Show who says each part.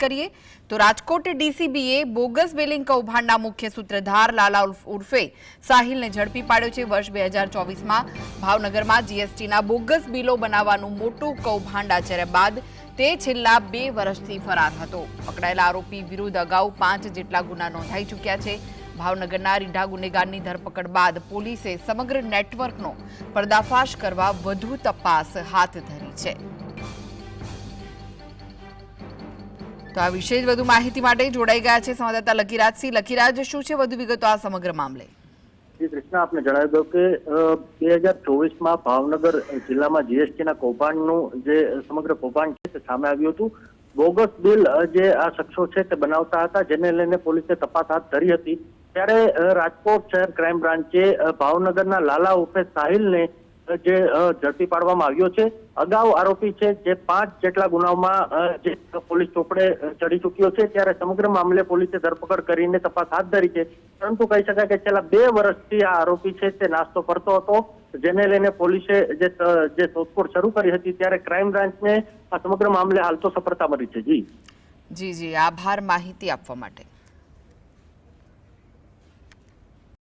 Speaker 1: કરીએ તો Rajkot ડીસીબીએ bogus billing કૌભાંડના મુખ્ય સૂત્રધાર લાલા ઉર્ફે સાહિલને ઝડપી પાડ્યો છે। વર્ષ 2024માં ભાવનગરમાં જીએસટીના બોગસ બિલો બનાવવાનું મોટું કૌભાંડ આચર્યા બાદ તે છેલ્લા 2 વર્ષથી ફરાર હતો। પકડાયેલા આરોપી વિરુદ્ધ અગાઉ 5 જેટલા ગુના નોંધાઈ ચૂક્યા છે। ભાવનગરના રીઢા ગુનેગારની ધરપકડ બાદ પોલીસે સમગ્ર નેટવર્કનો પર્દાફાશ કરવા વધુ તપાસ હાથ ધરી છે। तो आ विषय વધુ માહિતી માટે જોડાઈ ગયા છે સંવાદદાતા લકીરાજસિંહ। લકીરાજ, શું છે વધુ વિગતો આ સમગ્ર મામલે?
Speaker 2: જી કૃષ્ણા, આપને જણાવી દઉં કે 2024માં ભાવનગર જિલ્લામાં જીએસટીના કૌભાંડનું જે સમગ્ર કૌભાંડ છે તે સામે આવ્યું હતું। બોગસ બિલ જે આ શખ્સો છે તે બનાવતા હતા, જેને લઈને પોલીસે તપાસ હાથ ધરી હતી। ત્યારે રાજકોટ શહેર ક્રાઇમ બ્રાન્ચે ભાવનગરના લાલા ઉર્ફે સાહિલને જે ઝડપી પાડવામાં આવ્યો છે। અગાઉ આરોપી છે જે 5 જેટલા ગુનાઓમાં જે પોલીસ ચોપડે ચડી ચૂક્યો છે, ત્યારે સમગ્ર મામલે પોલીસે ધરપકડ કરીને તપાસ હાથ ધરી છે। પરંતુ કહી શકાય કે છેલ્લા 2 વર્ષથી આ આરોપી છે તે નાસ્તો કરતો હતો, જેને લઈને પોલીસે જે શોધખોળ શરૂ કરી હતી, ત્યારે ક્રાઇમ બ્રાન્ચને આ સમગ્ર મામલે હાલ તો સફળતા મળી છે। જી
Speaker 1: આભાર માહિતી આપવા માટે।